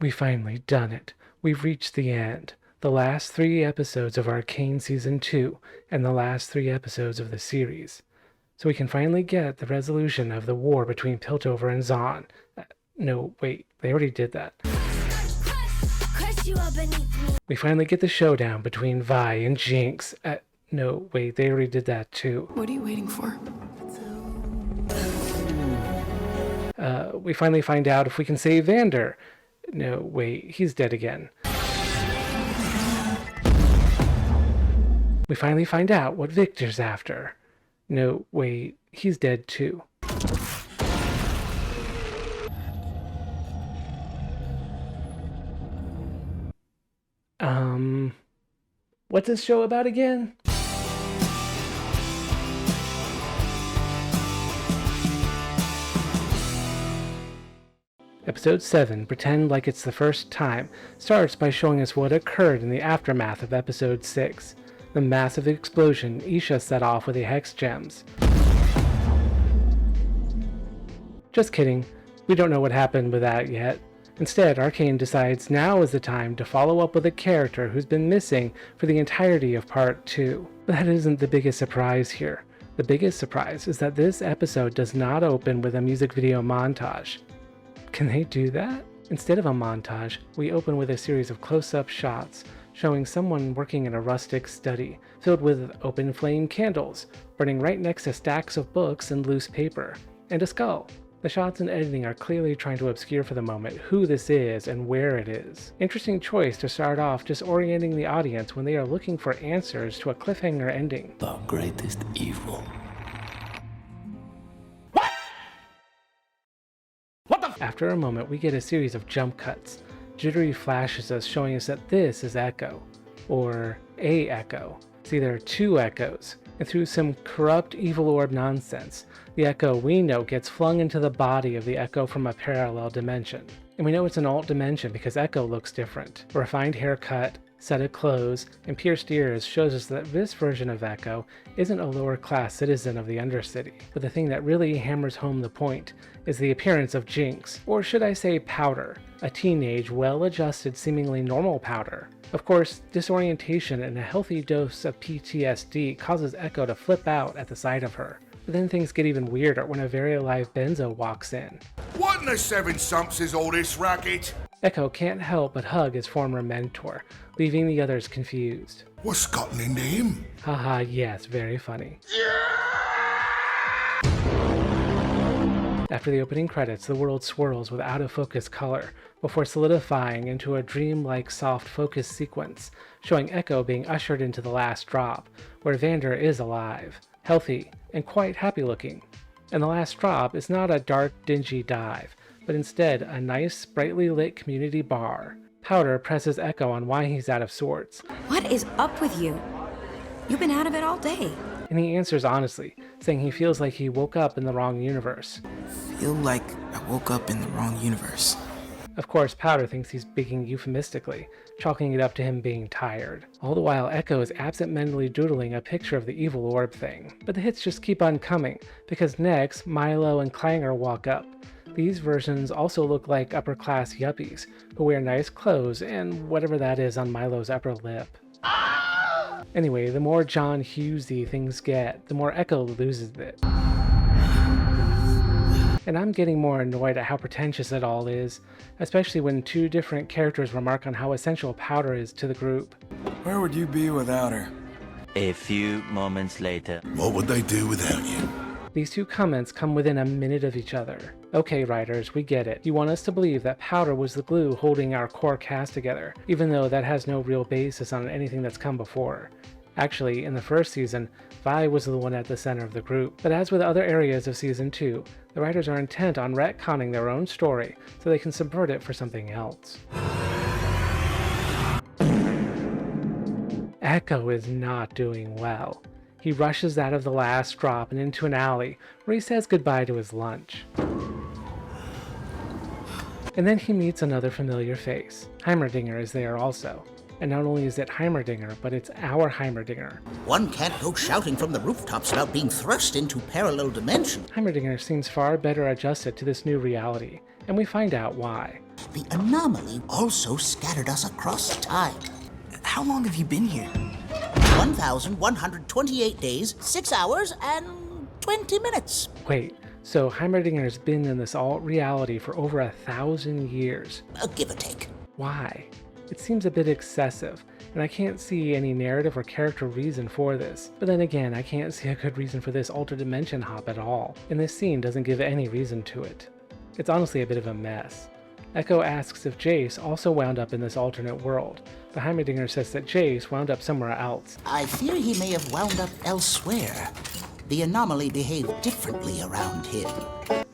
We finally done it. We've reached the end. The last 3 episodes of Arcane Season 2, and the last 3 episodes of the series. So we can finally get the resolution of the war between Piltover and Zahn. No, wait, they already did that. We finally get the showdown between Vi and Jinx. No, wait, they already did that too. What are you waiting for? We finally find out if we can save Vander. No, wait, he's dead again. We finally find out what Victor's after. No, wait, he's dead too. What's this show about again? Episode 7, Pretend Like It's the First Time, starts by showing us what occurred in the aftermath of Episode 6, the massive explosion Isha set off with the Hex Gems. Just kidding, we don't know what happened with that yet. Instead, Arcane decides now is the time to follow up with a character who's been missing for the entirety of Part 2. But that isn't the biggest surprise here. The biggest surprise is that this episode does not open with a music video montage. Can they do that? Instead of a montage, we open with a series of close-up shots showing someone working in a rustic study filled with open flame candles, burning right next to stacks of books and loose paper, and a skull. The shots and editing are clearly trying to obscure for the moment who this is and where it is. Interesting choice to start off disorienting the audience when they are looking for answers to a cliffhanger ending. The greatest evil. After a moment, we get a series of jump cuts, jittery flashes showing us that this is Echo, or a Echo. See, there are 2 Echoes, and through some corrupt evil orb nonsense, the Echo we know gets flung into the body of the Echo from a parallel dimension. And we know it's an alt dimension because Echo looks different. A refined haircut, set of clothes, and pierced ears shows us that this version of Echo isn't a lower class citizen of the Undercity. But the thing that really hammers home the point is the appearance of Jinx, or should I say Powder, a teenage, well-adjusted, seemingly normal Powder. Of course, disorientation and a healthy dose of PTSD causes Echo to flip out at the sight of her. But then things get even weirder when a very alive Benzo walks in. What in the 7 sumps is all this racket? Echo can't help but hug his former mentor, leaving the others confused. What's gotten into him? Haha, yes, very funny. After the opening credits, the world swirls with out-of-focus color, before solidifying into a dream-like soft focus sequence, showing Echo being ushered into the last drop, where Vander is alive, healthy, and quite happy-looking. And the last drop is not a dark, dingy dive, but instead a nice, brightly lit community bar. Powder presses Echo on why he's out of sorts. What is up with you? You've been out of it all day. And he answers honestly, saying he feels like he woke up in the wrong universe. Feel like I woke up in the wrong universe. Of course, Powder thinks he's speaking euphemistically, chalking it up to him being tired. All the while, Echo is absent-mindedly doodling a picture of the evil orb thing. But the hits just keep on coming, because next, Milo and Clanger walk up. These versions also look like upper-class yuppies, who wear nice clothes and whatever that is on Milo's upper lip. Anyway, the more John Hughesy things get, the more Echo loses it. And I'm getting more annoyed at how pretentious it all is, especially when 2 different characters remark on how essential Powder is to the group. Where would you be without her? A few moments later. What would they do without you? These 2 comments come within a minute of each other. Okay, writers, we get it. You want us to believe that Powder was the glue holding our core cast together, even though that has no real basis on anything that's come before. Actually, in the first season, Vi was the one at the center of the group. But as with other areas of Season 2, the writers are intent on retconning their own story so they can subvert it for something else. Echo is not doing well. He rushes out of the last drop and into an alley where he says goodbye to his lunch. And then he meets another familiar face. Heimerdinger is there also. And not only is it Heimerdinger, but it's our Heimerdinger. One can't go shouting from the rooftops about being thrust into parallel dimensions. Heimerdinger seems far better adjusted to this new reality, and we find out why. The anomaly also scattered us across time. How long have you been here? 1,128 days, 6 hours, and 20 minutes. Wait, so Heimerdinger's been in this alt reality for over 1,000 years. Give or take. Why? It seems a bit excessive, and I can't see any narrative or character reason for this. But then again, I can't see a good reason for this alter dimension hop at all, and this scene doesn't give any reason to it. It's honestly a bit of a mess. Echo asks if Jace also wound up in this alternate world, but Heimerdinger says that Jace wound up somewhere else. I fear he may have wound up elsewhere. The anomaly behaved differently around him.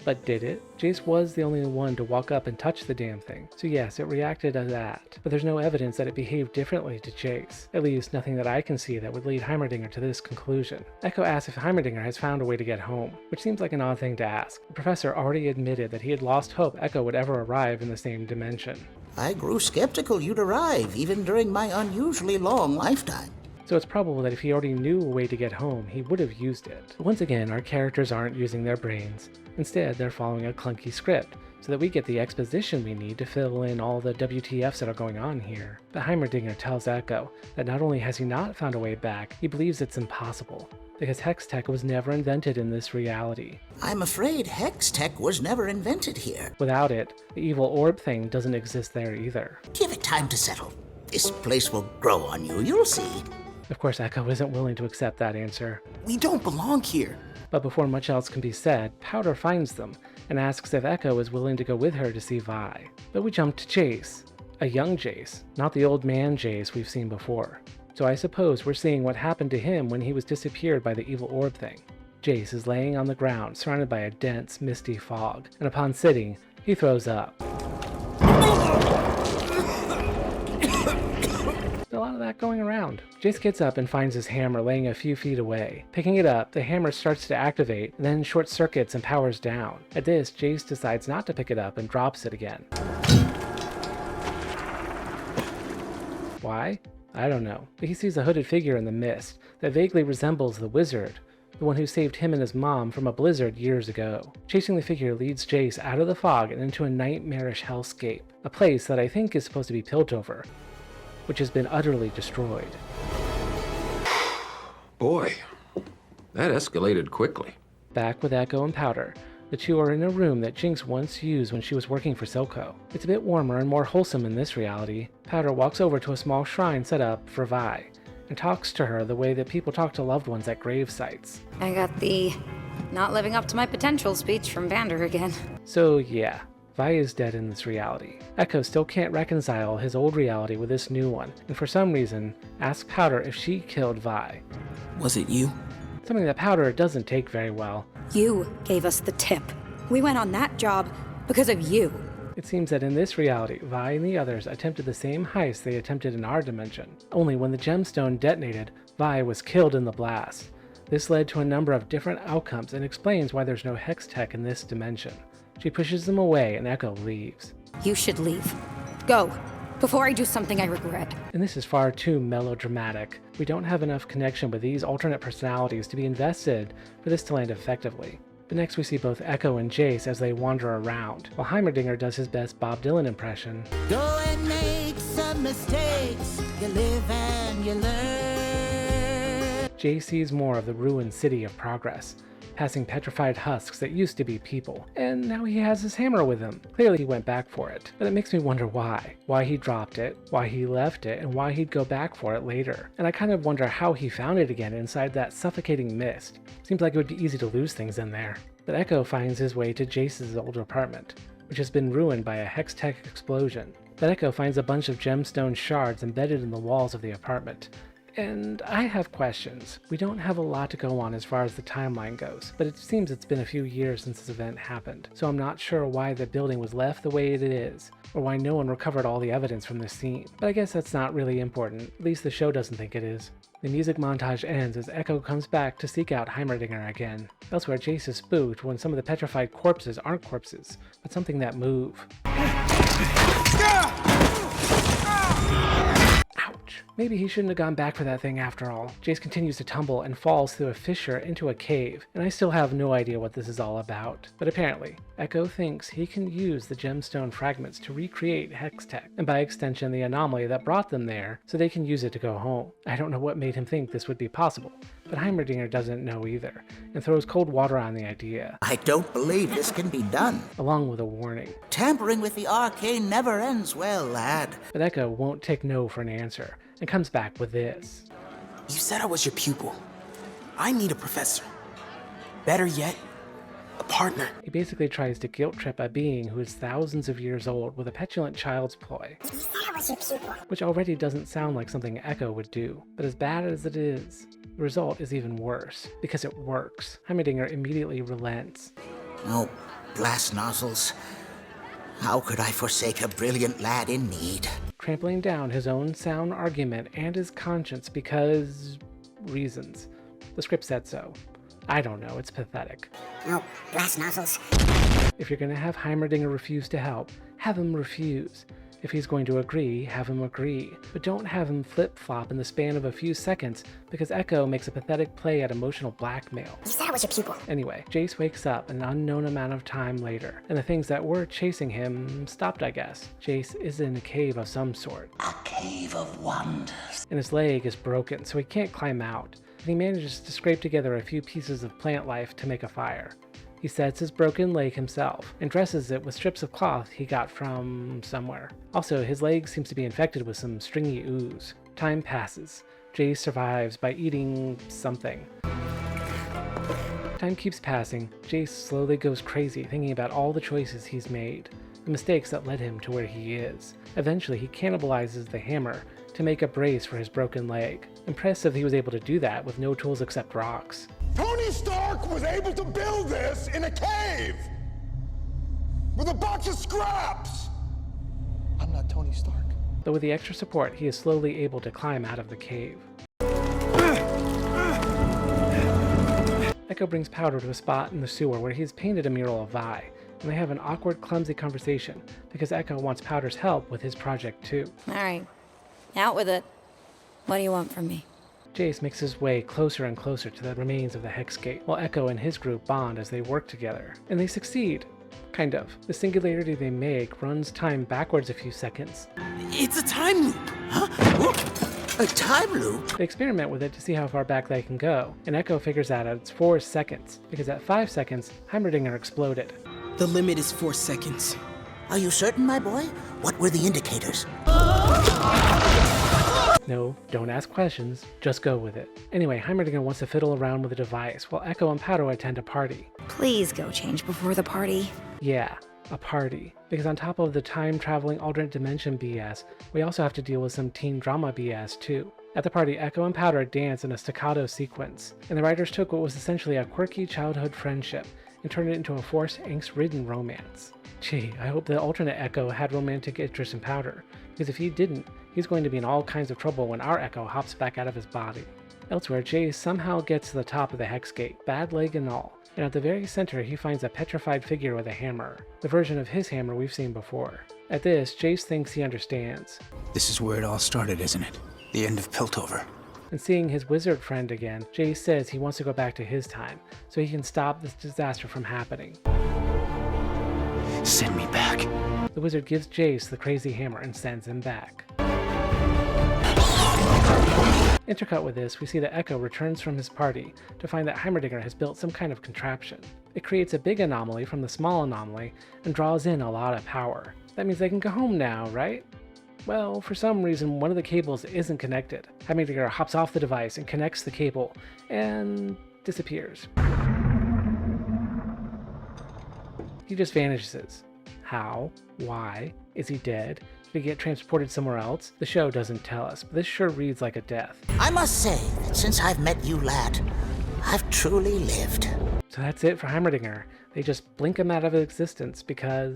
But did it? Jace was the only one to walk up and touch the damn thing, so yes, it reacted to that. But there's no evidence that it behaved differently to Jace. At least nothing that I can see that would lead Heimerdinger to this conclusion. Echo asks if Heimerdinger has found a way to get home, which seems like an odd thing to ask. The professor already admitted that he had lost hope Echo would ever arrive in the same dimension. I grew skeptical you'd arrive, even during my unusually long lifetime. So it's probable that if he already knew a way to get home, he would have used it. But once again, our characters aren't using their brains. Instead, they're following a clunky script, so that we get the exposition we need to fill in all the WTFs that are going on here. But Heimerdinger tells Echo that not only has he not found a way back, he believes it's impossible, because Hex Tech was never invented in this reality. I'm afraid Hex Tech was never invented here. Without it, the evil orb thing doesn't exist there either. Give it time to settle. This place will grow on you, you'll see. Of course, Echo isn't willing to accept that answer. We don't belong here. But before much else can be said, Powder finds them and asks if Echo is willing to go with her to see Vi. But we jump to Jace, a young Jace, not the old man Jace we've seen before. So I suppose we're seeing what happened to him when he was disappeared by the evil orb thing. Jace is laying on the ground surrounded by a dense, misty fog, and upon sitting, he throws up. A lot of that going around. Jace gets up and finds his hammer laying a few feet away. Picking it up, the hammer starts to activate, then short circuits and powers down. At this, Jace decides not to pick it up and drops it again. Why? I don't know, but he sees a hooded figure in the mist that vaguely resembles the wizard, the one who saved him and his mom from a blizzard years ago. Chasing the figure leads Jace out of the fog and into a nightmarish hellscape, a place that I think is supposed to be Piltover, which has been utterly destroyed. Boy, that escalated quickly. Back with Echo and Powder, the two are in a room that Jinx once used when she was working for Silco. It's a bit warmer and more wholesome in this reality. Powder walks over to a small shrine set up for Vi, and talks to her the way that people talk to loved ones at grave sites. I got the not living up to my potential speech from Vander again. So yeah, Vi is dead in this reality. Echo still can't reconcile his old reality with this new one, and for some reason, asks Powder if she killed Vi. Was it you? Something that Powder doesn't take very well. You gave us the tip. We went on that job because of you. It seems that in this reality, Vi and the others attempted the same heist they attempted in our dimension. Only when the gemstone detonated, Vi was killed in the blast. This led to a number of different outcomes and explains why there's no Hex Tech in this dimension. She pushes them away and Echo leaves. You should leave. Go, before I do something I regret. And this is far too melodramatic. We don't have enough connection with these alternate personalities to be invested for this to land effectively. But next we see both Echo and Jace as they wander around, while Heimerdinger does his best Bob Dylan impression. Go and make some mistakes. You live and you learn. Jace sees more of the ruined city of progress, passing petrified husks that used to be people, and now he has his hammer with him. Clearly he went back for it, but it makes me wonder why. Why he dropped it, why he left it, and why he'd go back for it later. And I kind of wonder how he found it again inside that suffocating mist. Seems like it would be easy to lose things in there. But Echo finds his way to Jace's old apartment, which has been ruined by a Hex Tech explosion. But Echo finds a bunch of gemstone shards embedded in the walls of the apartment. And I have questions. We don't have a lot to go on as far as the timeline goes, but it seems it's been a few years since this event happened, so I'm not sure why the building was left the way it is, or why no one recovered all the evidence from this scene. But I guess that's not really important, at least the show doesn't think it is. The music montage ends as Echo comes back to seek out Heimerdinger again. Elsewhere, Jace is spooked when some of the petrified corpses aren't corpses, but something that move. Ouch. Maybe he shouldn't have gone back for that thing after all. Jace continues to tumble and falls through a fissure into a cave, and I still have no idea what this is all about. But apparently, Echo thinks he can use the gemstone fragments to recreate Hextech, and by extension the anomaly that brought them there, so they can use it to go home. I don't know what made him think this would be possible, but Heimerdinger doesn't know either, and throws cold water on the idea, I don't believe this can be done. along with a warning. Tampering with the arcane never ends well, lad. But Echo won't take no for an answer, and comes back with this. You said I was your pupil. I need a professor. Better yet, a partner. He basically tries to guilt trip a being who is thousands of years old with a petulant child's ploy, which already doesn't sound like something Echo would do. But as bad as it is, the result is even worse, because it works. Heimerdinger immediately relents. Oh, blast nozzles. How could I forsake a brilliant lad in need? Trampling down his own sound argument and his conscience because... reasons. The script said so. I don't know, it's pathetic. No, blast nozzles. If you're gonna have Heimerdinger refuse to help, have him refuse. If he's going to agree, have him agree. But don't have him flip-flop in the span of a few seconds because Echo makes a pathetic play at emotional blackmail. You said I was your pupil. Anyway, Jace wakes up an unknown amount of time later, and the things that were chasing him stopped, I guess. Jace is in a cave of some sort. A cave of wonders. And his leg is broken, so he can't climb out. And he manages to scrape together a few pieces of plant life to make a fire. He sets his broken leg himself, and dresses it with strips of cloth he got from somewhere. Also, his leg seems to be infected with some stringy ooze. Time passes. Jace survives by eating something. Time keeps passing. Jace slowly goes crazy thinking about all the choices he's made, the mistakes that led him to where he is. Eventually, he cannibalizes the hammer to make a brace for his broken leg. Impressive he was able to do that with no tools except rocks. Tony Stark was able to build this in a cave with a box of scraps. I'm not Tony Stark. But with the extra support, he is slowly able to climb out of the cave. Echo brings Powder to a spot in the sewer where he's painted a mural of Vi, and they have an awkward, clumsy conversation because Echo wants Powder's help with his project too. Alright, out with it. What do you want from me? Jace makes his way closer and closer to the remains of the Hex Gate, while Echo and his group bond as they work together. And they succeed. Kind of. The singularity they make runs time backwards a few seconds. It's a time loop, huh? A time loop? They experiment with it to see how far back they can go, and Echo figures out it's 4 seconds, because at 5 seconds, Heimerdinger exploded. The limit is 4 seconds. Are you certain, my boy? What were the indicators? No, don't ask questions, just go with it. Anyway, Heimerdinger wants to fiddle around with the device, while Echo and Powder attend a party. Please go change before the party. Yeah, a party. Because on top of the time-traveling alternate dimension BS, we also have to deal with some teen drama BS too. At the party, Echo and Powder dance in a staccato sequence, and the writers took what was essentially a quirky childhood friendship and turned it into a forced, angst-ridden romance. Gee, I hope the alternate Echo had romantic interest in Powder, because if he didn't, he's going to be in all kinds of trouble when our Echo hops back out of his body. Elsewhere, Jace somehow gets to the top of the Hex Gate, bad leg and all, and at the very center he finds a petrified figure with a hammer, the version of his hammer we've seen before. At this, Jace thinks he understands. This is where it all started, isn't it? The end of Piltover. And seeing his wizard friend again, Jace says he wants to go back to his time, so he can stop this disaster from happening. Send me back. The wizard gives Jace the crazy hammer and sends him back. Intercut with this, we see that Echo returns from his party to find that Heimerdinger has built some kind of contraption. It creates a big anomaly from the small anomaly and draws in a lot of power. That means they can go home now, right? Well, for some reason, one of the cables isn't connected. Heimerdinger hops off the device and connects the cable, and disappears. He just vanishes. How? Why? Is he dead? Did he get transported somewhere else? The show doesn't tell us, but this sure reads like a death. I must say that since I've met you, lad, I've truly lived. So that's it for Heimerdinger. They just blink him out of existence because...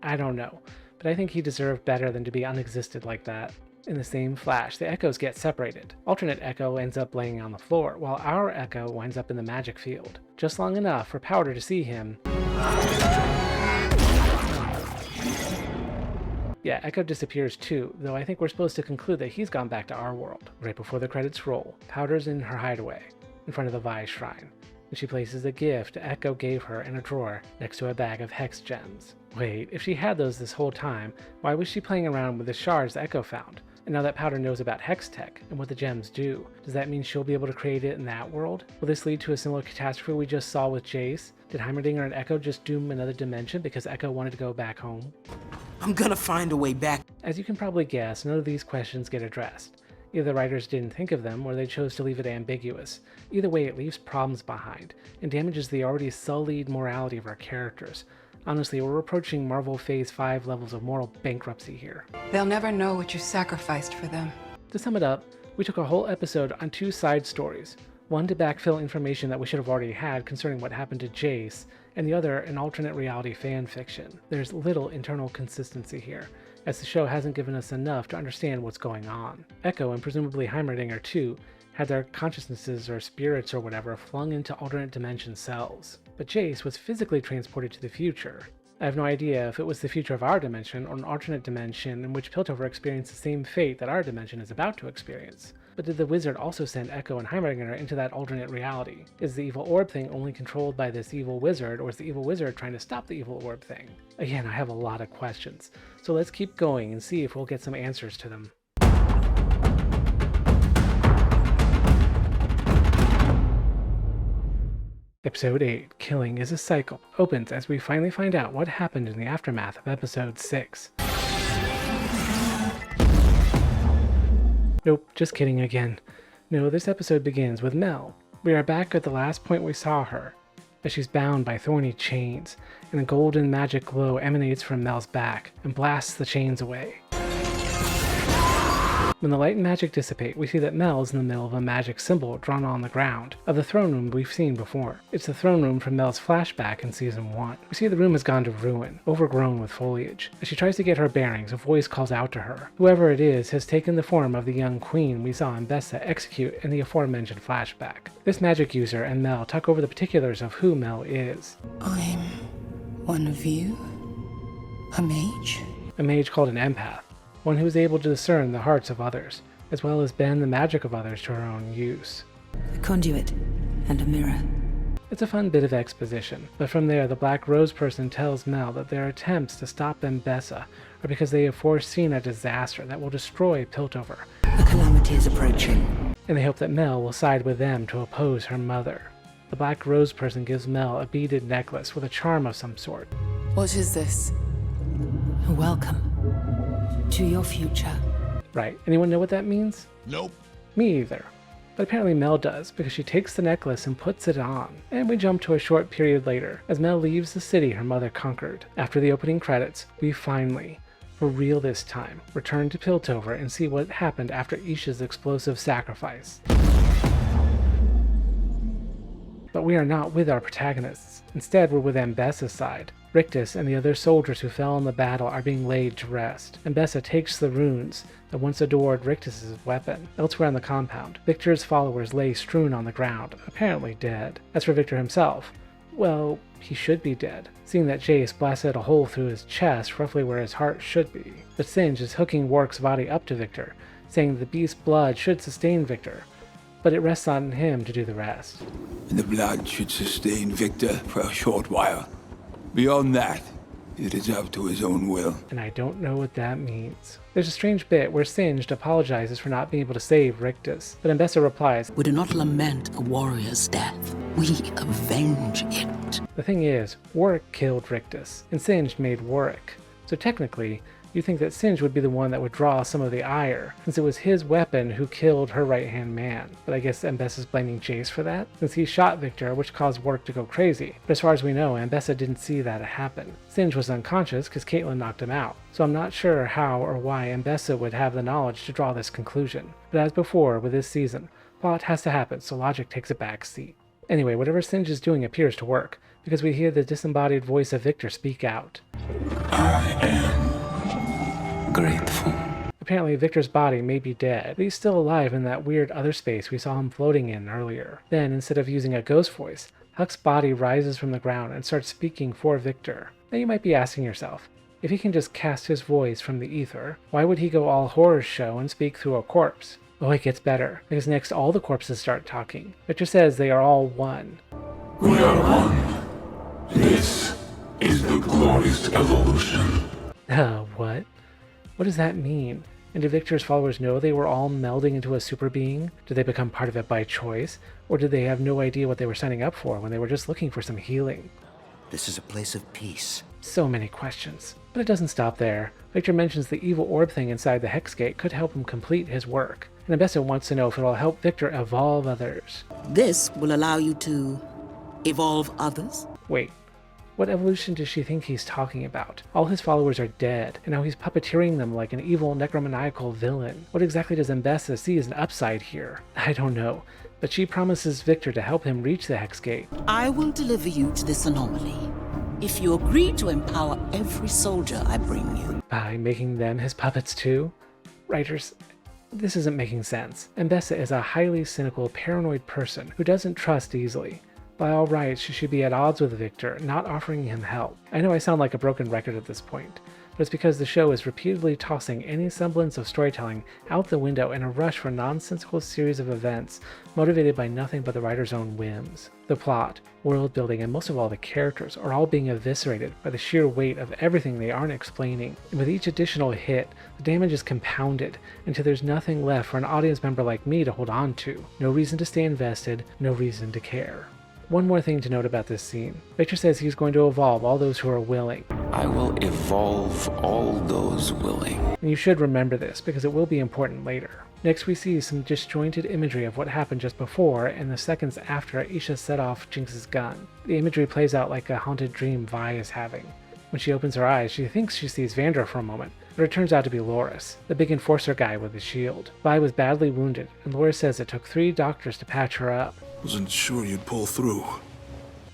I don't know. But I think he deserved better than to be unexisted like that. In the same flash, the Echoes get separated. Alternate Echo ends up laying on the floor, while our Echo winds up in the magic field. Just long enough for Powder to see him Yeah, Echo disappears too, though I think we're supposed to conclude that he's gone back to our world. Right before the credits roll, Powder's in her hideaway, in front of the Vi Shrine, and she places a gift Echo gave her in a drawer next to a bag of hex gems. Wait, if she had those this whole time, why was she playing around with the shards Echo found? And now that Powder knows about hex tech and what the gems do, does that mean she'll be able to create it in that world? Will this lead to a similar catastrophe we just saw with Jace? Did Heimerdinger and Echo just doom another dimension because Echo wanted to go back home? I'm gonna find a way back. As you can probably guess, none of these questions get addressed. Either the writers didn't think of them, or they chose to leave it ambiguous. Either way, it leaves problems behind, and damages the already sullied morality of our characters. Honestly, we're approaching Marvel Phase 5 levels of moral bankruptcy here. They'll never know what you sacrificed for them. To sum it up, we took a whole episode on 2 side stories. One to backfill information that we should have already had concerning what happened to Jace, and the other an alternate reality fan fiction. There's little internal consistency here, as the show hasn't given us enough to understand what's going on. Echo, and presumably Heimerdinger too, had their consciousnesses or spirits or whatever flung into alternate dimension cells. But Jace was physically transported to the future. I have no idea if it was the future of our dimension or an alternate dimension in which Piltover experienced the same fate that our dimension is about to experience. But did the wizard also send Echo and Heimerdinger into that alternate reality? Is the evil orb thing only controlled by this evil wizard, or is the evil wizard trying to stop the evil orb thing? Again, I have a lot of questions, so let's keep going and see if we'll get some answers to them. Episode 8, Killing is a Cycle, opens as we finally find out what happened in the aftermath of Episode 6. Nope, just kidding again. No, this episode begins with Mel. We are back at the last point we saw her, as she's bound by thorny chains, and a golden magic glow emanates from Mel's back and blasts the chains away. When the light and magic dissipate, we see that Mel is in the middle of a magic symbol drawn on the ground of the throne room we've seen before. It's the throne room from Mel's flashback in Season 1. We see the room has gone to ruin, overgrown with foliage. As she tries to get her bearings, a voice calls out to her. Whoever it is has taken the form of the young queen we saw Mbessa execute in the aforementioned flashback. This magic user and Mel talk over the particulars of who Mel is. I'm one of you? A mage? A mage called an empath. One who is able to discern the hearts of others, as well as bend the magic of others to her own use. A conduit and a mirror. It's a fun bit of exposition, but from there the Black Rose person tells Mel that their attempts to stop Mbessa are because they have foreseen a disaster that will destroy Piltover. A calamity is approaching. And they hope that Mel will side with them to oppose her mother. The Black Rose person gives Mel a beaded necklace with a charm of some sort. What is this? Welcome to your future. Right, anyone know what that means? Nope. Me either. But apparently Mel does, because she takes the necklace and puts it on. And we jump to a short period later, as Mel leaves the city her mother conquered. After the opening credits, we finally, for real this time, return to Piltover and see what happened after Isha's explosive sacrifice. But we are not with our protagonists. Instead, we're with Mbessa's side. Rictus and the other soldiers who fell in the battle are being laid to rest. Mbessa takes the runes that once adored Rictus's weapon. Elsewhere on the compound, Victor's followers lay strewn on the ground, apparently dead. As for Victor himself, well, he should be dead, seeing that Jace blasted a hole through his chest roughly where his heart should be. But Singe is hooking Warwick's body up to Victor, saying the beast's blood should sustain Victor, but it rests on him to do the rest. The blood should sustain Victor for a short while. Beyond that, it is up to his own will. And I don't know what that means. There's a strange bit where Singed apologizes for not being able to save Rictus, but Mbessa replies, We do not lament a warrior's death. We avenge it. The thing is, Warwick killed Rictus, and Singed made Warwick. So technically, you think that Singe would be the one that would draw some of the ire, since it was his weapon who killed her right-hand man. But I guess Mbessa's blaming Jace for that, since he shot Victor, which caused Warwick to go crazy. But as far as we know, Mbessa didn't see that happen. Singe was unconscious because Caitlyn knocked him out, so I'm not sure how or why Mbessa would have the knowledge to draw this conclusion. But as before, with this season, plot has to happen, so logic takes a back seat. Anyway, whatever Singe is doing appears to work, because we hear the disembodied voice of Victor speak out. I am grateful. Apparently Victor's body may be dead, but he's still alive in that weird other space we saw him floating in earlier. Then, instead of using a ghost voice, Huck's body rises from the ground and starts speaking for Victor. Now you might be asking yourself, If he can just cast his voice from the ether, why would he go all horror show and speak through a corpse? Oh, it gets better, because next all the corpses start talking. Victor says they are all one. We are one. This is the glorious evolution. What? What does that mean? And did Victor's followers know they were all melding into a super being? Did they become part of it by choice? Or did they have no idea what they were signing up for when they were just looking for some healing? This is a place of peace. So many questions. But it doesn't stop there. Victor mentions the evil orb thing inside the Hex Gate could help him complete his work. And Ambessa wants to know if it'll help Victor evolve others. This will allow you to evolve others? Wait. What evolution does she think he's talking about? All his followers are dead, and now he's puppeteering them like an evil necromaniacal villain. What exactly does Ambessa see as an upside here? I don't know, but she promises Victor to help him reach the Hex Gate. I will deliver you to this anomaly, if you agree to empower every soldier I bring you. By making them his puppets too? Writers, this isn't making sense. Ambessa is a highly cynical, paranoid person who doesn't trust easily. By all rights, she should be at odds with Victor, not offering him help. I know I sound like a broken record at this point, but it's because the show is repeatedly tossing any semblance of storytelling out the window in a rush for a nonsensical series of events motivated by nothing but the writer's own whims. The plot, world building, and most of all the characters are all being eviscerated by the sheer weight of everything they aren't explaining. And with each additional hit, the damage is compounded until there's nothing left for an audience member like me to hold on to. No reason to stay invested, no reason to care. One more thing to note about this scene. Victor says he's going to evolve all those who are willing. I will evolve all those willing. And you should remember this, because it will be important later. Next we see some disjointed imagery of what happened just before and the seconds after Aisha set off Jinx's gun. The imagery plays out like a haunted dream Vi is having. When she opens her eyes, she thinks she sees Vander for a moment, but it turns out to be Loris, the big enforcer guy with the shield. Vi was badly wounded, and Loris says it took 3 doctors to patch her up. Wasn't sure you'd pull through.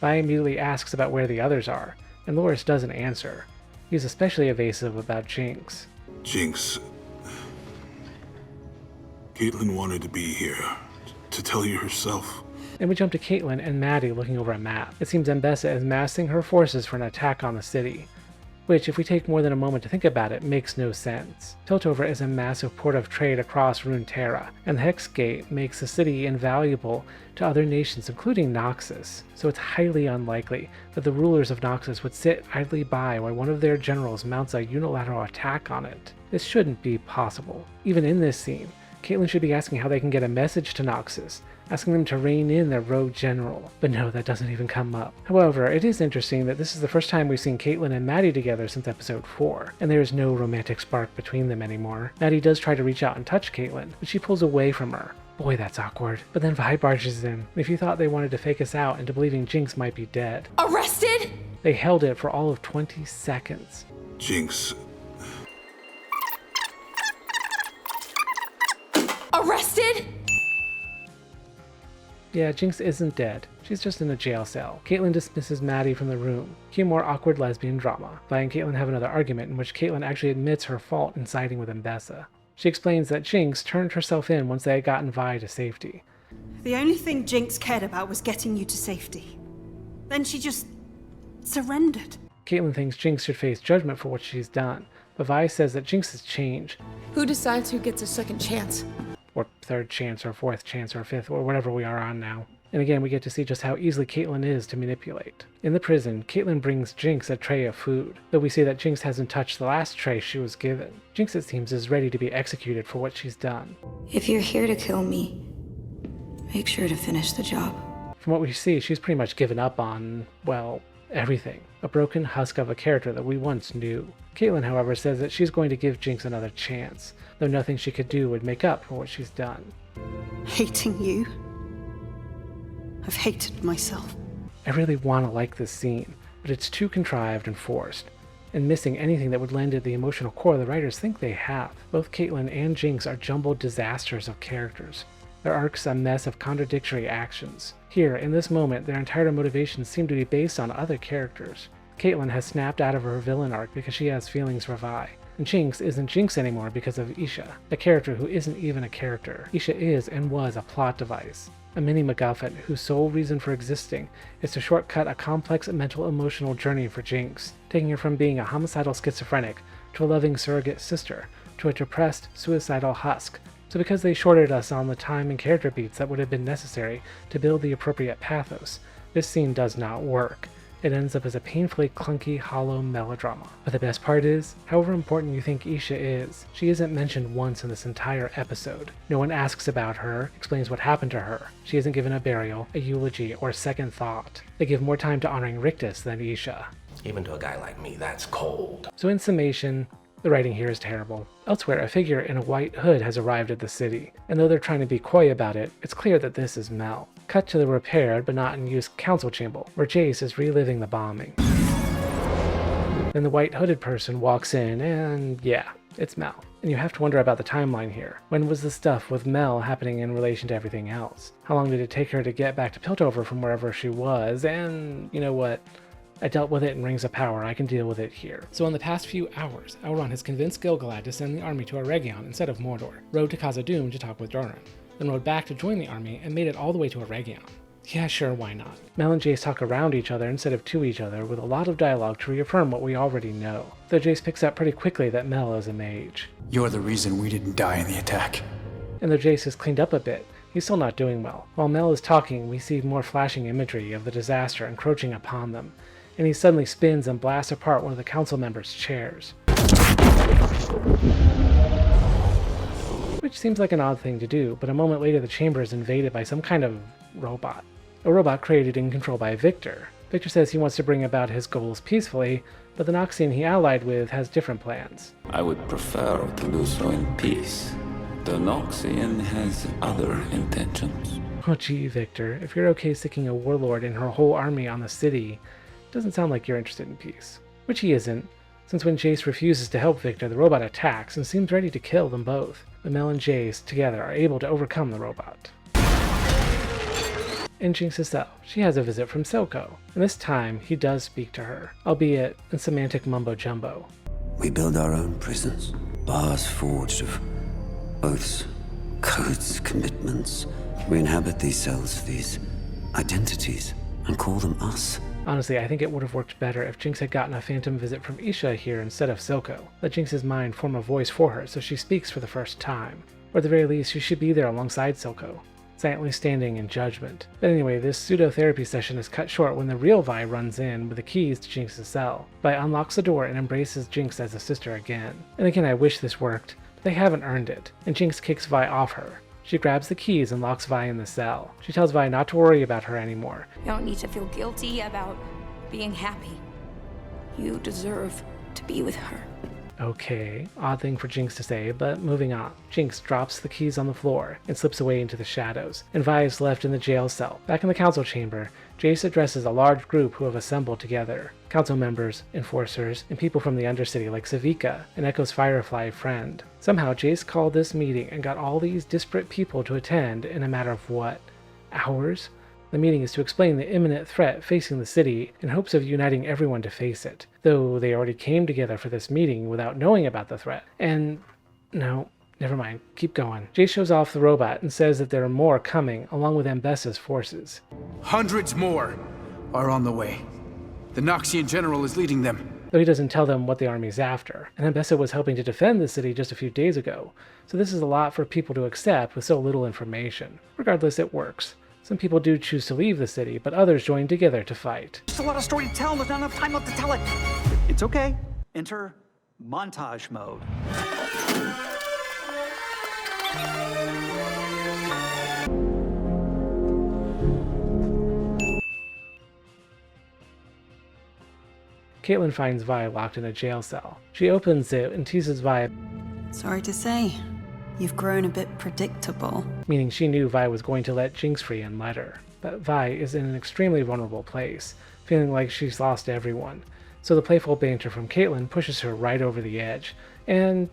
Vi immediately asks about where the others are, and Loris doesn't answer. He's especially evasive about Jinx. Jinx. Caitlin wanted to be here, to tell you herself. And we jump to Caitlin and Maddie looking over a map. It seems Ambessa is massing her forces for an attack on the city, which, if we take more than a moment to think about it, makes no sense. Piltover is a massive port of trade across Runeterra, and the Hex Gate makes the city invaluable to other nations, including Noxus, so it's highly unlikely that the rulers of Noxus would sit idly by while one of their generals mounts a unilateral attack on it. This shouldn't be possible. Even in this scene, Caitlin should be asking how they can get a message to Noxus, asking them to rein in their rogue general. But no, that doesn't even come up. However, it is interesting that this is the first time we've seen Caitlin and Maddie together since episode 4, and there is no romantic spark between them anymore. Maddie does try to reach out and touch Caitlin, but she pulls away from her. Boy, that's awkward. But then Vi barges in. If you thought they wanted to fake us out into believing Jinx might be dead. Arrested? They held it for all of 20 seconds. Jinx. Arrested? Yeah, Jinx isn't dead. She's just in a jail cell. Caitlin dismisses Maddie from the room. Cue more awkward lesbian drama. Vi and Caitlin have another argument in which Caitlin actually admits her fault in siding with Ambessa. She explains that Jinx turned herself in once they had gotten Vi to safety. The only thing Jinx cared about was getting you to safety. Then she just surrendered. Caitlin thinks Jinx should face judgment for what she's done, but Vi says that Jinx has changed. Who decides who gets a second chance? Or third chance, or fourth chance, or fifth, or whatever we are on now. And again, we get to see just how easily Caitlin is to manipulate. In the prison, Caitlin brings Jinx a tray of food, though we see that Jinx hasn't touched the last tray she was given. Jinx, it seems, is ready to be executed for what she's done. If you're here to kill me, make sure to finish the job. From what we see, she's pretty much given up on, well, everything. A broken husk of a character that we once knew. Caitlin, however, says that she's going to give Jinx another chance, though nothing she could do would make up for what she's done. Hating you? I've hated myself. I really want to like this scene, but it's too contrived and forced, and missing anything that would lend it the emotional core the writers think they have. Both Caitlin and Jinx are jumbled disasters of characters. Their arc's a mess of contradictory actions. Here, in this moment, their entire motivations seem to be based on other characters. Caitlin has snapped out of her villain arc because she has feelings for Vi, And Jinx isn't Jinx anymore because of Isha, a character who isn't even a character. Isha is and was a plot device, a mini MacGuffin whose sole reason for existing is to shortcut a complex mental emotional journey for Jinx, taking her from being a homicidal schizophrenic to a loving surrogate sister to a depressed, suicidal husk. So because they shorted us on the time and character beats that would have been necessary to build the appropriate pathos, this scene does not work. It ends up as a painfully clunky, hollow melodrama. But the best part is, however important you think Isha is, she isn't mentioned once in this entire episode. No one asks about her, explains what happened to her. She isn't given a burial, a eulogy, or a second thought. They give more time to honoring Rictus than Isha. Even to a guy like me, that's cold. So in summation, the writing here is terrible. Elsewhere, a figure in a white hood has arrived at the city, and though they're trying to be coy about it, it's clear that this is Mel. Cut to the repaired but not in use council chamber, where Jace is reliving the bombing. Then the white hooded person walks in, and yeah, it's Mel. And you have to wonder about the timeline here. When was the stuff with Mel happening in relation to everything else? How long did it take her to get back to Piltover from wherever she was? And you know what? I dealt with it in Rings of Power, I can deal with it here. So in the past few hours, Elrond has convinced Gil-galad to send the army to Eregion instead of Mordor, rode to Khazad-dûm to talk with Durin, then rode back to join the army and made it all the way to Eregion. Yeah, sure, why not? Mel and Jace talk around each other instead of to each other with a lot of dialogue to reaffirm what we already know, though Jace picks up pretty quickly that Mel is a mage. You're the reason we didn't die in the attack. And though Jace has cleaned up a bit, he's still not doing well. While Mel is talking, we see more flashing imagery of the disaster encroaching upon them, and he suddenly spins and blasts apart one of the council members' chairs. Which seems like an odd thing to do, but a moment later the chamber is invaded by some kind of robot. A robot created and controlled by Victor. Victor says he wants to bring about his goals peacefully, but the Noxian he allied with has different plans. I would prefer to do so in peace. The Noxian has other intentions. Oh gee, Victor, if you're okay sticking a warlord and her whole army on the city, doesn't sound like you're interested in peace. Which he isn't, since when Jace refuses to help Victor, the robot attacks and seems ready to kill them both. But Mel and Jace together are able to overcome the robot. In Jinx's cell, she has a visit from Silco, and this time he does speak to her, albeit in semantic mumbo-jumbo. We build our own prisons, bars forged of oaths, codes, commitments. We inhabit these cells, these identities, and call them us. Honestly, I think it would have worked better if Jinx had gotten a phantom visit from Isha here instead of Silco. Let Jinx's mind form a voice for her so she speaks for the first time. Or at the very least, she should be there alongside Silco, silently standing in judgment. But anyway, this pseudo-therapy session is cut short when the real Vi runs in with the keys to Jinx's cell. Vi unlocks the door and embraces Jinx as a sister again. And again, I wish this worked, but they haven't earned it, and Jinx kicks Vi off her. She grabs the keys and locks Vi in the cell. She tells Vi not to worry about her anymore. You don't need to feel guilty about being happy. You deserve to be with her. Okay, odd thing for Jinx to say, but moving on. Jinx drops the keys on the floor and slips away into the shadows, and Vi is left in the jail cell. Back in the council chamber, Jace addresses a large group who have assembled together. Council members, enforcers, and people from the Undercity like Savika, and Echo's Firefly friend. Somehow Jace called this meeting and got all these disparate people to attend in a matter of what? Hours? The meeting is to explain the imminent threat facing the city in hopes of uniting everyone to face it, though they already came together for this meeting without knowing about the threat. And no, never mind, keep going. Jace shows off the robot and says that there are more coming along with Ambessa's forces. Hundreds more are on the way. The Noxian general is leading them. Though he doesn't tell them what the army's after, and Ambessa was helping to defend the city just a few days ago, so this is a lot for people to accept with so little information. Regardless, it works. Some people do choose to leave the city, but others join together to fight. There's a lot of story to tell, and there's not enough time left to tell it. It's okay. Enter montage mode. Caitlin finds Vi locked in a jail cell. She opens it and teases Vi. Sorry to say, you've grown a bit predictable. Meaning she knew Vi was going to let Jinx free and let her. But Vi is in an extremely vulnerable place, feeling like she's lost everyone. So the playful banter from Caitlin pushes her right over the edge. And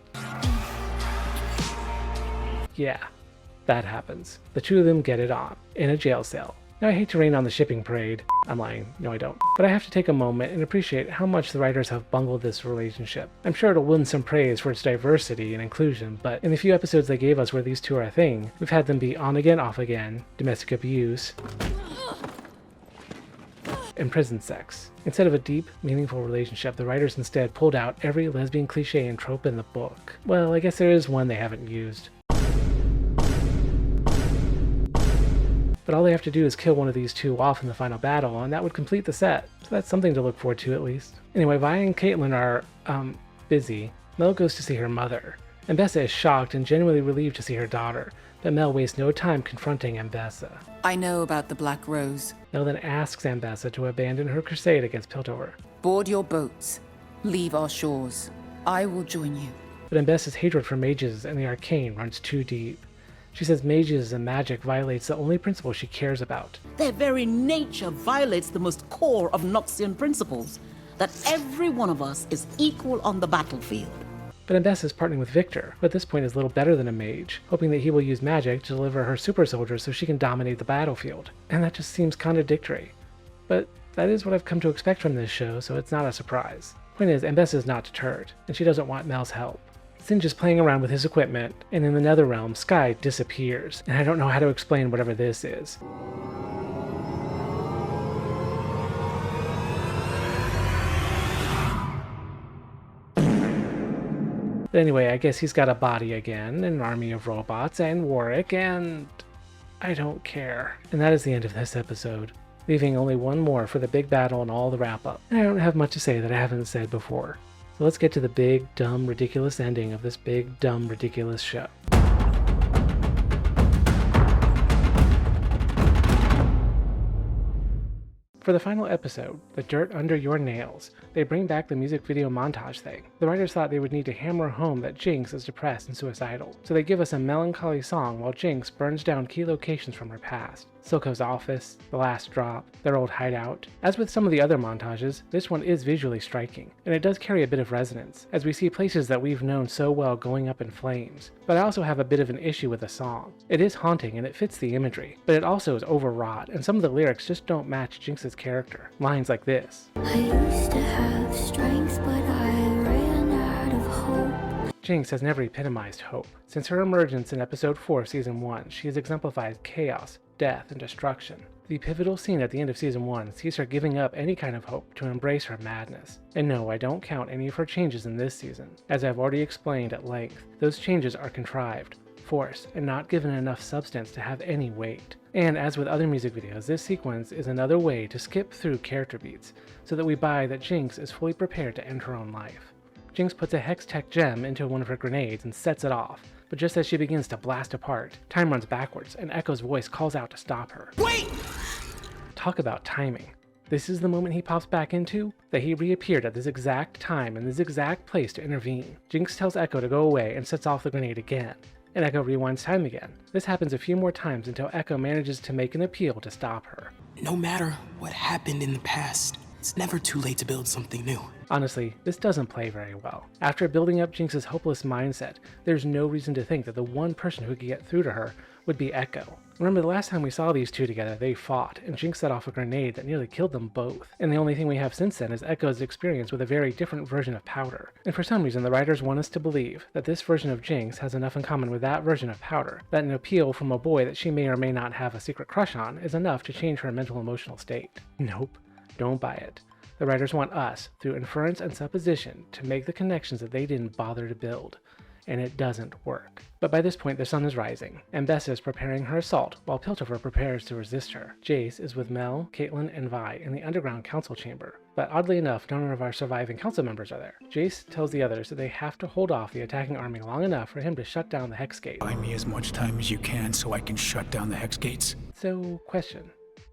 yeah, that happens. The two of them get it on, in a jail cell. Now, I hate to rain on the shipping parade. I'm lying. No, I don't. But I have to take a moment and appreciate how much the writers have bungled this relationship. I'm sure it'll win some praise for its diversity and inclusion, but in the few episodes they gave us where these two are a thing, we've had them be on again, off again, domestic abuse, and prison sex. Instead of a deep, meaningful relationship, the writers instead pulled out every lesbian cliche and trope in the book. Well, I guess there is one they haven't used. But all they have to do is kill one of these two off in the final battle, and that would complete the set. So that's something to look forward to, at least. Anyway, Vi and Caitlin are, busy. Mel goes to see her mother. Ambessa is shocked and genuinely relieved to see her daughter, but Mel wastes no time confronting Ambessa. I know about the Black Rose. Mel then asks Ambessa to abandon her crusade against Piltover. Board your boats. Leave our shores. I will join you. But Ambessa's hatred for mages and the Arcane runs too deep. She says mages and magic violates the only principle she cares about. Their very nature violates the most core of Noxian principles, that every one of us is equal on the battlefield. But Ambessa is partnering with Victor, who at this point is little better than a mage, hoping that he will use magic to deliver her super soldiers so she can dominate the battlefield. And that just seems contradictory. But that is what I've come to expect from this show, so it's not a surprise. Point is, Ambessa is not deterred, and she doesn't want Mel's help. Singe is playing around with his equipment, and in the Netherrealm, Sky disappears, and I don't know how to explain whatever this is. But anyway, I guess he's got a body again, an army of robots, and Warwick, and I don't care. And that is the end of this episode, leaving only one more for the big battle and all the wrap-up. And I don't have much to say that I haven't said before. So let's get to the big, dumb, ridiculous ending of this big, dumb, ridiculous show. For the final episode, The Dirt Under Your Nails, they bring back the music video montage thing. The writers thought they would need to hammer home that Jinx is depressed and suicidal, so they give us a melancholy song while Jinx burns down key locations from her past. Silco's office, the last drop, their old hideout. As with some of the other montages, this one is visually striking, and it does carry a bit of resonance, as we see places that we've known so well going up in flames. But I also have a bit of an issue with the song. It is haunting and it fits the imagery, but it also is overwrought, and some of the lyrics just don't match Jinx's character. Lines like this. I used to have strength, but I ran out of hope. Jinx has never epitomized hope. Since her emergence in episode 4 of season 1, she has exemplified chaos, death, and destruction. The pivotal scene at the end of season 1 sees her giving up any kind of hope to embrace her madness. And no, I don't count any of her changes in this season. As I've already explained at length, those changes are contrived, forced, and not given enough substance to have any weight. And as with other music videos, this sequence is another way to skip through character beats, so that we buy that Jinx is fully prepared to end her own life. Jinx puts a Hex Tech gem into one of her grenades and sets it off, but just as she begins to blast apart, time runs backwards and Echo's voice calls out to stop her. Wait! Talk about timing. This is the moment he pops back into, that he reappeared at this exact time in this exact place to intervene. Jinx tells Echo to go away and sets off the grenade again, and Echo rewinds time again. This happens a few more times until Echo manages to make an appeal to stop her. No matter what happened in the past, it's never too late to build something new. Honestly, this doesn't play very well. After building up Jinx's hopeless mindset, there's no reason to think that the one person who could get through to her would be Echo. Remember the last time we saw these two together, they fought, and Jinx set off a grenade that nearly killed them both. And the only thing we have since then is Echo's experience with a very different version of Powder. And for some reason, the writers want us to believe that this version of Jinx has enough in common with that version of Powder, that an appeal from a boy that she may or may not have a secret crush on is enough to change her mental emotional state. Nope, don't buy it. The writers want us, through inference and supposition, to make the connections that they didn't bother to build. And it doesn't work. But by this point, the sun is rising. Ambessa is preparing her assault, while Piltover prepares to resist her. Jace is with Mel, Caitlin, and Vi in the underground council chamber. But oddly enough, none of our surviving council members are there. Jace tells the others that they have to hold off the attacking army long enough for him to shut down the Hex Gate. Buy me as much time as you can so I can shut down the Hex Gates. So, question.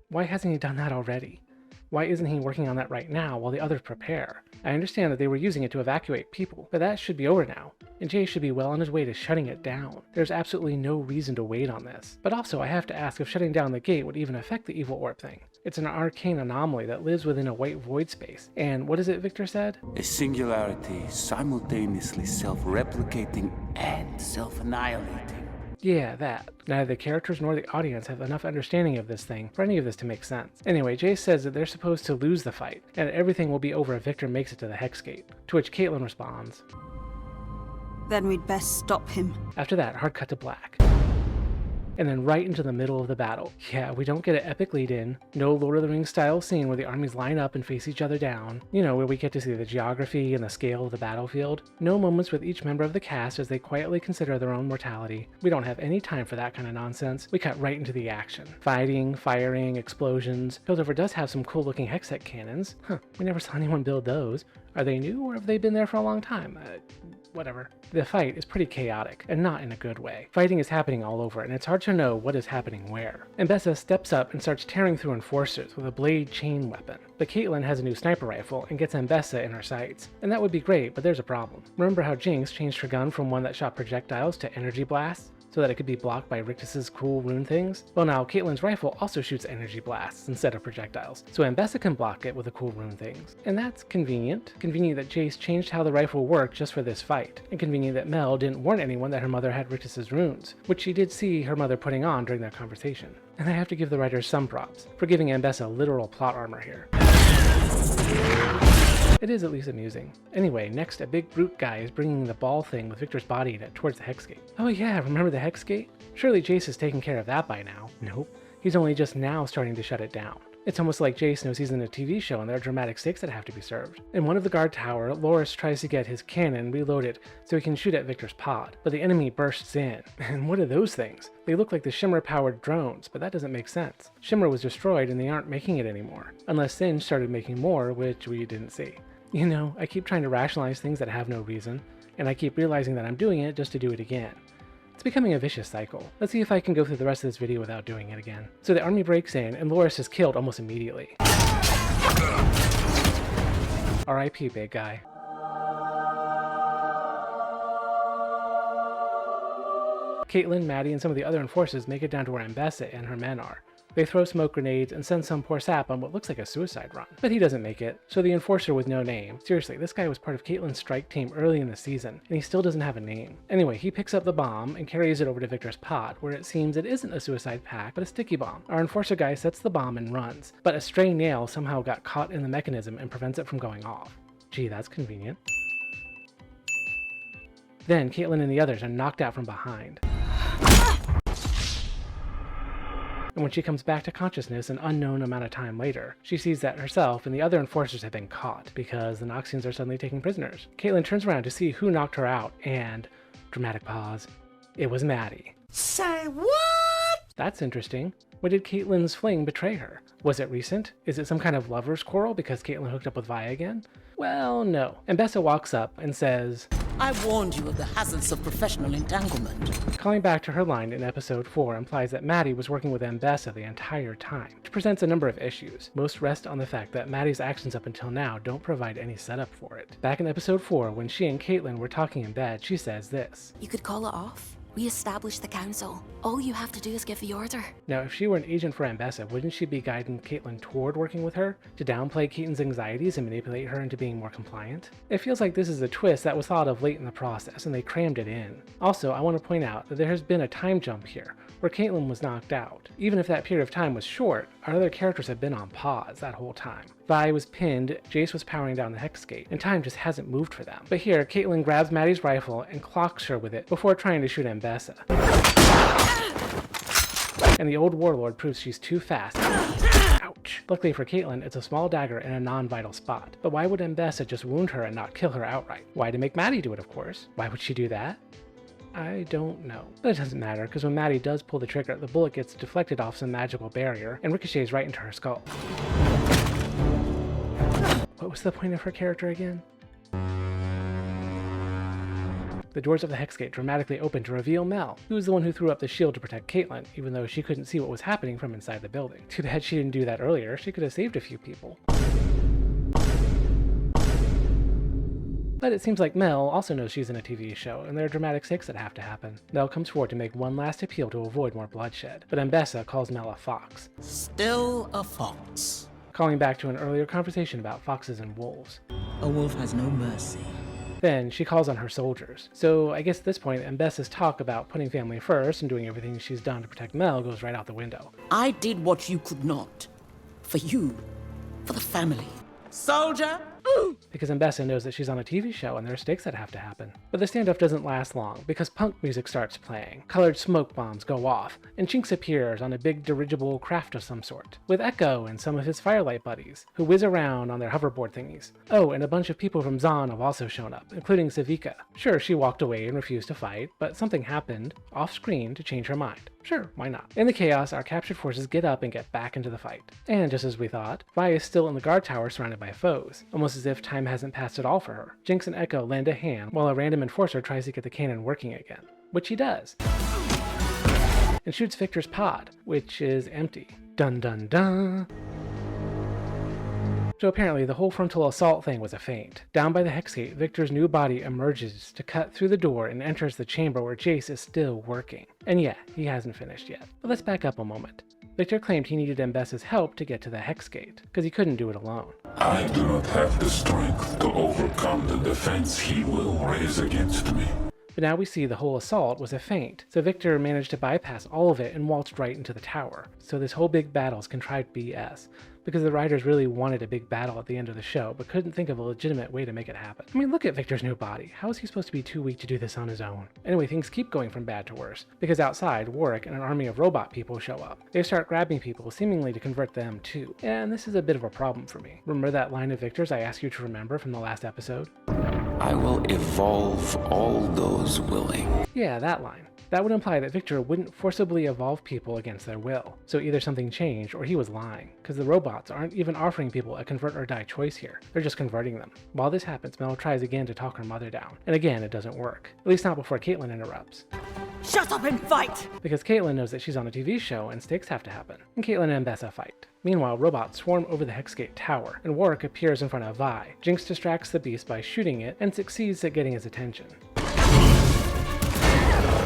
Why hasn't he done that already? Why isn't he working on that right now while the others prepare? I understand that they were using it to evacuate people, but that should be over now, and Jay should be well on his way to shutting it down. There's absolutely no reason to wait on this. But also, I have to ask if shutting down the gate would even affect the evil orb thing. It's an arcane anomaly that lives within a white void space, and what is it Victor said? A singularity simultaneously self-replicating and self-annihilating. Yeah, that. Neither the characters nor the audience have enough understanding of this thing for any of this to make sense. Anyway, Jace says that they're supposed to lose the fight, and that everything will be over if Victor makes it to the Hex Gate, to which Caitlin responds, Then we'd best stop him. After that, hard cut to black. And then right into the middle of the battle. Yeah, we don't get an epic lead-in, no Lord of the Rings style scene where the armies line up and face each other down, you know, where we get to see the geography and the scale of the battlefield. No moments with each member of the cast as they quietly consider their own mortality. We don't have any time for that kind of nonsense. We cut right into the action. Fighting, firing, explosions. Piltover does have some cool looking hextech cannons. Huh, we never saw anyone build those. Are they new or have they been there for a long time? Whatever. The fight is pretty chaotic, and not in a good way. Fighting is happening all over, and it's hard to know what is happening where. Mbessa steps up and starts tearing through enforcers with a blade chain weapon. But Caitlin has a new sniper rifle and gets Mbessa in her sights. And that would be great, but there's a problem. Remember how Jinx changed her gun from one that shot projectiles to energy blasts, so that it could be blocked by Rictus's cool rune things? Well, now Caitlin's rifle also shoots energy blasts instead of projectiles, so Mbessa can block it with the cool rune things. And that's convenient. Convenient that Jace changed how the rifle worked just for this fight, and convenient that Mel didn't warn anyone that her mother had Rictus's runes, which she did see her mother putting on during their conversation. And I have to give the writers some props for giving Mbessa literal plot armor here. It is at least amusing. Anyway, next a big brute guy is bringing the ball thing with Victor's body in it towards the Hex Gate. Oh yeah, remember the Hex Gate? Surely Jace has taken care of that by now. Nope. He's only just now starting to shut it down. It's almost like Jace knows he's in a TV show and there are dramatic stakes that have to be served. In one of the guard tower, Loris tries to get his cannon reloaded so he can shoot at Victor's pod, but the enemy bursts in. And what are those things? They look like the Shimmer-powered drones, but that doesn't make sense. Shimmer was destroyed and they aren't making it anymore. Unless Singe started making more, which we didn't see. You know, I keep trying to rationalize things that have no reason, and I keep realizing that I'm doing it just to do it again. It's becoming a vicious cycle. Let's see if I can go through the rest of this video without doing it again. So the army breaks in, and Loris is killed almost immediately. R.I.P. big guy. Caitlin, Maddie, and some of the other enforcers make it down to where Mbessa and her men are. They throw smoke grenades and send some poor sap on what looks like a suicide run. But he doesn't make it, so the enforcer with no name. Seriously, this guy was part of Caitlin's strike team early in the season, and he still doesn't have a name. Anyway, he picks up the bomb and carries it over to Victor's pod, where it seems it isn't a suicide pack, but a sticky bomb. Our enforcer guy sets the bomb and runs, but a stray nail somehow got caught in the mechanism and prevents it from going off. Gee, that's convenient. Then Caitlin and the others are knocked out from behind. And when she comes back to consciousness an unknown amount of time later, she sees that herself and the other enforcers have been caught because the Noxians are suddenly taking prisoners. Caitlin turns around to see who knocked her out, and, dramatic pause, it was Maddie. Say what? That's interesting. When did Caitlin's fling betray her? Was it recent? Is it some kind of lover's quarrel because Caitlin hooked up with Vi again? Well, no. Mbessa walks up and says, I warned you of the hazards of professional entanglement. Calling back to her line in episode 4 implies that Maddie was working with Mbessa the entire time, which presents a number of issues. Most rest on the fact that Maddie's actions up until now don't provide any setup for it. Back in episode 4, when she and Caitlin were talking in bed, she says this. You could call it off. We established the council. All you have to do is give the order. Now, if she were an agent for Mbessa, wouldn't she be guiding Caitlin toward working with her? To downplay Caitlyn's anxieties and manipulate her into being more compliant? It feels like this is a twist that was thought of late in the process, and they crammed it in. Also, I want to point out that there has been a time jump here, where Caitlin was knocked out. Even if that period of time was short, our other characters have been on pause that whole time. Vi was pinned, Jace was powering down the Hex Gate, and time just hasn't moved for them. But here, Caitlin grabs Maddie's rifle and clocks her with it before trying to shoot Mbessa. And the old warlord proves she's too fast. Ouch. Luckily for Caitlin, it's a small dagger in a non-vital spot. But why would Mbessa just wound her and not kill her outright? Why to make Maddie do it, of course. Why would she do that? I don't know. But it doesn't matter, because when Maddie does pull the trigger, the bullet gets deflected off some magical barrier and ricochets right into her skull. What was the point of her character again? The doors of the Hex Gate dramatically open to reveal Mel, who was the one who threw up the shield to protect Caitlin, even though she couldn't see what was happening from inside the building. Too bad she didn't do that earlier, she could have saved a few people. But it seems like Mel also knows she's in a TV show, and there are dramatic stakes that have to happen. Mel comes forward to make one last appeal to avoid more bloodshed, but Mbessa calls Mel a fox. Still a fox. Calling back to an earlier conversation about foxes and wolves. A wolf has no mercy. Then she calls on her soldiers. So I guess at this point, Mbessa's talk about putting family first and doing everything she's done to protect Mel goes right out the window. I did what you could not. For you. For the family. Soldier! Because Mbessa knows that she's on a TV show and there are stakes that have to happen. But the standoff doesn't last long because punk music starts playing, colored smoke bombs go off, and Jinx appears on a big dirigible craft of some sort, with Echo and some of his Firelight buddies, who whiz around on their hoverboard thingies. Oh, and a bunch of people from Zahn have also shown up, including Savika. Sure, she walked away and refused to fight, but something happened, off-screen, to change her mind. Sure, why not? In the chaos, our captured forces get up and get back into the fight. And just as we thought, Vi is still in the guard tower surrounded by foes, almost as if time hasn't passed at all for her. Jinx and Echo lend a hand while a random enforcer tries to get the cannon working again, which he does, and shoots Victor's pod, which is empty. Dun dun dun! So apparently the whole frontal assault thing was a feint. Down by the hex gate, Victor's new body emerges to cut through the door and enters the chamber where Jace is still working. And yeah, he hasn't finished yet. But let's back up a moment. Victor claimed he needed Mbessa's help to get to the hex gate, because he couldn't do it alone. I do not have the strength to overcome the defense he will raise against me. But now we see the whole assault was a feint, so Victor managed to bypass all of it and waltzed right into the tower. So this whole big battle is contrived BS, because the writers really wanted a big battle at the end of the show, but couldn't think of a legitimate way to make it happen. I mean, look at Victor's new body. How is he supposed to be too weak to do this on his own? Anyway, things keep going from bad to worse, because outside, Warwick and an army of robot people show up. They start grabbing people, seemingly to convert them too. And this is a bit of a problem for me. Remember that line of Victor's I asked you to remember from the last episode? I will evolve all those willing. Yeah, that line. That would imply that Victor wouldn't forcibly evolve people against their will. So either something changed or he was lying, because the robots aren't even offering people a convert or die choice here. They're just converting them. While this happens, Mel tries again to talk her mother down. And again, it doesn't work. At least not before Caitlin interrupts. Shut up and fight! Because Caitlin knows that she's on a TV show and stakes have to happen. And Caitlin and Mbessa fight. Meanwhile, robots swarm over the Hexgate tower, and Warwick appears in front of Vi. Jinx distracts the beast by shooting it, and succeeds at getting his attention.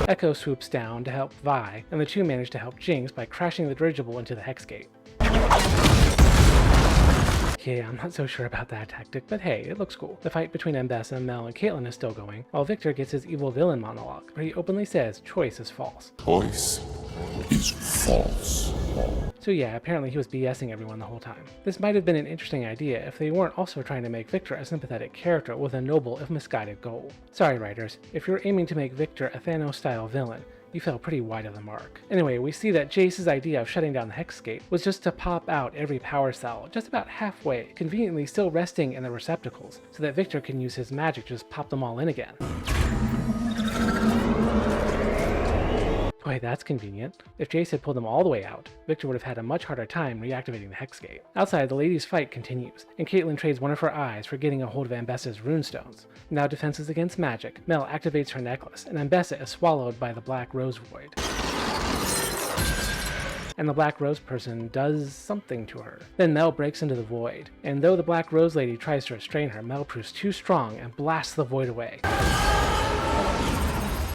Echo swoops down to help Vi, and the two manage to help Jinx by crashing the dirigible into the Hexgate. Yeah, I'm not so sure about that tactic, but hey, it looks cool. The fight between Mbessa, Mel, and Caitlin is still going, while Victor gets his evil villain monologue, where he openly says choice is false. Choice is false. So yeah, apparently he was BSing everyone the whole time. This might have been an interesting idea if they weren't also trying to make Victor a sympathetic character with a noble if misguided goal. Sorry writers, if you're aiming to make Victor a Thanos-style villain, you fell pretty wide of the mark. Anyway, we see that Jace's idea of shutting down the Hexgate was just to pop out every power cell just about halfway, conveniently still resting in the receptacles, so that Victor can use his magic to just pop them all in again. Boy, that's convenient. If Jace had pulled them all the way out, Victor would have had a much harder time reactivating the Hexgate. Outside, the ladies' fight continues, and Caitlin trades one of her eyes for getting a hold of Mbessa's runestones. Now defenses against magic, Mel activates her necklace, and Mbessa is swallowed by the Black Rose Void. And the Black Rose person does something to her. Then Mel breaks into the Void, and though the Black Rose lady tries to restrain her, Mel proves too strong and blasts the Void away,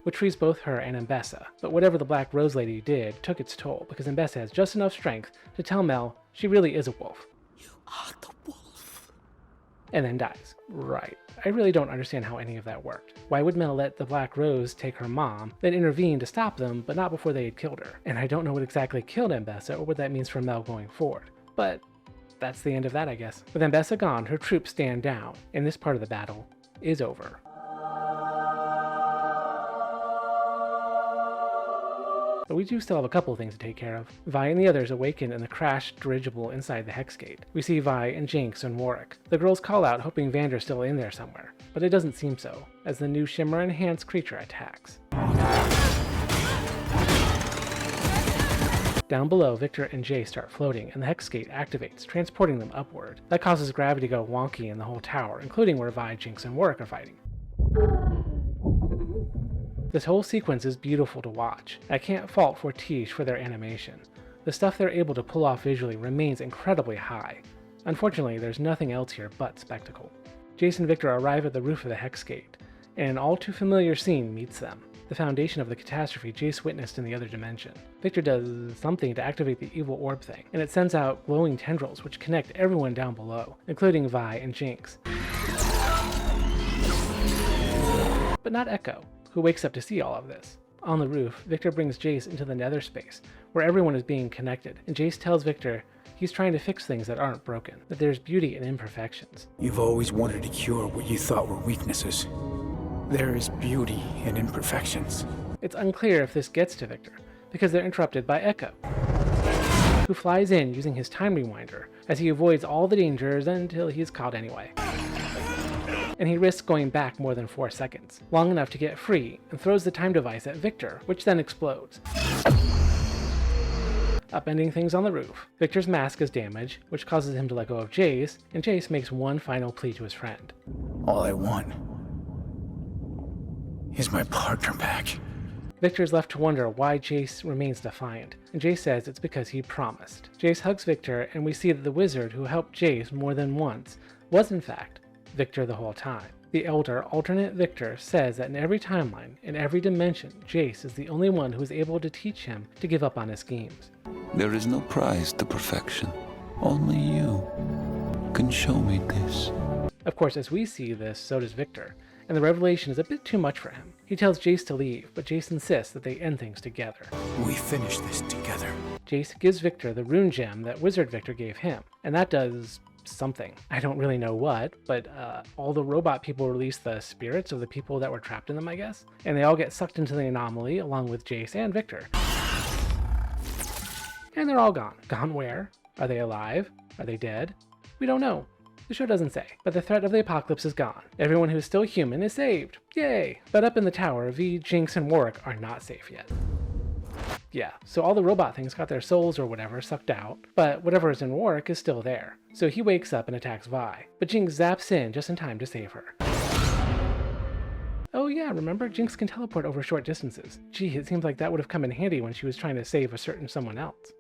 which frees both her and Mbessa. But whatever the Black Rose lady did took its toll, because Mbessa has just enough strength to tell Mel she really is a wolf. You are the wolf. And then dies. Right. I really don't understand how any of that worked. Why would Mel let the Black Rose take her mom, then intervene to stop them, but not before they had killed her? And I don't know what exactly killed Mbessa or what that means for Mel going forward. But that's the end of that, I guess. With Mbessa gone, her troops stand down, and this part of the battle is over. But we do still have a couple of things to take care of. Vi and the others awaken in the crashed dirigible inside the Hexgate. We see Vi and Jinx and Warwick. The girls call out hoping Vander's still in there somewhere, but it doesn't seem so, as the new Shimmer-enhanced creature attacks. Down below, Victor and Jay start floating, and the Hexgate activates, transporting them upward. That causes gravity to go wonky in the whole tower, including where Vi, Jinx, and Warwick are fighting. This whole sequence is beautiful to watch. I can't fault Fortiche for their animation. The stuff they're able to pull off visually remains incredibly high. Unfortunately, there's nothing else here but spectacle. Jace and Victor arrive at the roof of the Hexgate, and an all too familiar scene meets them. The foundation of the catastrophe Jace witnessed in the other dimension. Victor does something to activate the evil orb thing, and it sends out glowing tendrils which connect everyone down below, including Vi and Jinx. but not Echo, who wakes up to see all of this. On the roof, Victor brings Jace into the nether space, where everyone is being connected, and Jace tells Victor he's trying to fix things that aren't broken, that there's beauty in imperfections. You've always wanted to cure what you thought were weaknesses. There is beauty in imperfections. It's unclear if this gets to Victor, because they're interrupted by Echo, who flies in using his time rewinder as he avoids all the dangers until he's caught anyway. And he risks going back more than 4 seconds, long enough to get free, and throws the time device at Victor, which then explodes, upending things on the roof. Victor's mask is damaged, which causes him to let go of Jace, and Jace makes one final plea to his friend. All I want is my partner back. Victor is left to wonder why Jace remains defiant, and Jace says it's because he promised. Jace hugs Victor, and we see that the wizard who helped Jace more than once was in fact Victor the whole time. The elder, alternate Victor, says that in every timeline, in every dimension, Jace is the only one who is able to teach him to give up on his schemes. There is no prize to perfection. Only you can show me this. Of course, as we see this, so does Victor, and the revelation is a bit too much for him. He tells Jace to leave, but Jace insists that they end things together. We finish this together. Jace gives Victor the rune gem that Wizard Victor gave him, and that does something. I don't really know what, but all the robot people release the spirits of the people that were trapped in them, I guess, and they all get sucked into the anomaly along with Jace and Victor. And they're all gone. Gone where? Are they alive? Are they dead? We don't know. The show doesn't say, but the threat of the apocalypse is gone. Everyone who's still human is saved. Yay! But up in the tower, V, Jinx, and Warwick are not safe yet. Yeah, so all the robot things got their souls or whatever sucked out, but whatever is in Warwick is still there. So he wakes up and attacks Vi, but Jinx zaps in just in time to save her. Oh yeah, remember? Jinx can teleport over short distances. Gee, it seems like that would have come in handy when she was trying to save a certain someone else.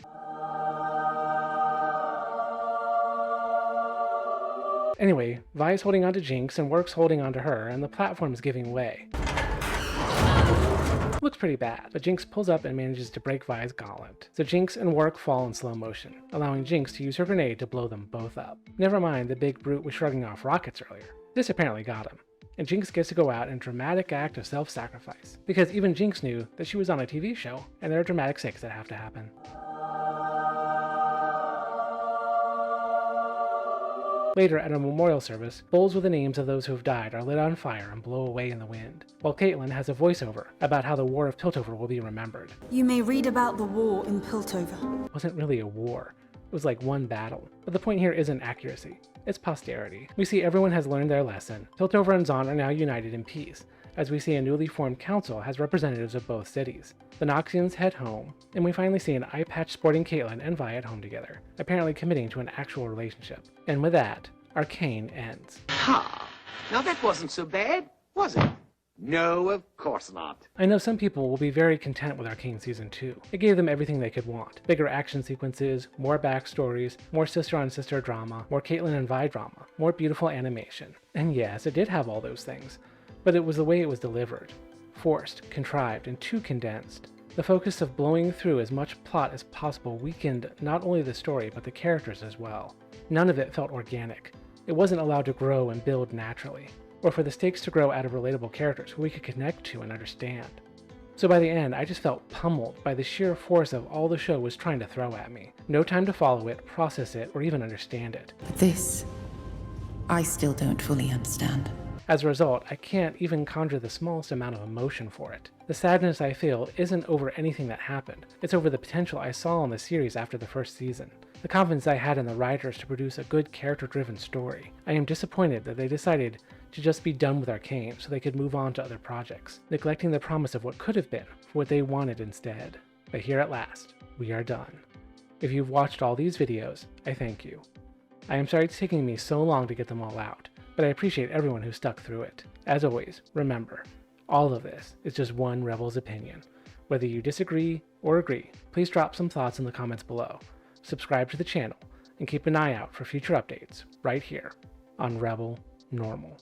Anyway, Vi's holding onto Jinx and Warwick's holding onto her, and the platform's giving way. Looks pretty bad, but Jinx pulls up and manages to break Vi's gauntlet. So Jinx and Warwick fall in slow motion, allowing Jinx to use her grenade to blow them both up. Never mind, the big brute was shrugging off rockets earlier. This apparently got him, and Jinx gets to go out in a dramatic act of self-sacrifice, because even Jinx knew that she was on a TV show, and there are dramatic stakes that have to happen. Later, at a memorial service, bowls with the names of those who have died are lit on fire and blow away in the wind, while Caitlin has a voiceover about how the War of Piltover will be remembered. You may read about the war in Piltover. It wasn't really a war. It was like one battle. But the point here isn't accuracy. It's posterity. We see everyone has learned their lesson. Piltover and Zon are now united in peace, as we see a newly formed council has representatives of both cities. The Noxians head home, and we finally see an eye patch sporting Caitlin and Vi at home together, apparently committing to an actual relationship. And with that, Arcane ends. Ha! Now that wasn't so bad, was it? No, of course not. I know some people will be very content with Arcane Season 2. It gave them everything they could want. Bigger action sequences, more backstories, more sister-on-sister drama, more Caitlin and Vi drama, more beautiful animation. And yes, it did have all those things, but it was the way it was delivered. Forced, contrived, and too condensed. The focus of blowing through as much plot as possible weakened not only the story, but the characters as well. None of it felt organic. It wasn't allowed to grow and build naturally, or for the stakes to grow out of relatable characters who we could connect to and understand. So by the end, I just felt pummeled by the sheer force of all the show was trying to throw at me. No time to follow it, process it, or even understand it. This, I still don't fully understand. As a result, I can't even conjure the smallest amount of emotion for it. The sadness I feel isn't over anything that happened, it's over the potential I saw in the series after the first season. The confidence I had in the writers to produce a good character-driven story. I am disappointed that they decided to just be done with Arcane so they could move on to other projects, neglecting the promise of what could have been for what they wanted instead. But here at last, we are done. If you've watched all these videos, I thank you. I am sorry it's taking me so long to get them all out, but I appreciate everyone who stuck through it. As always, remember, all of this is just one Rebel's opinion. Whether you disagree or agree, please drop some thoughts in the comments below. Subscribe to the channel, and keep an eye out for future updates right here on Rebel Normal.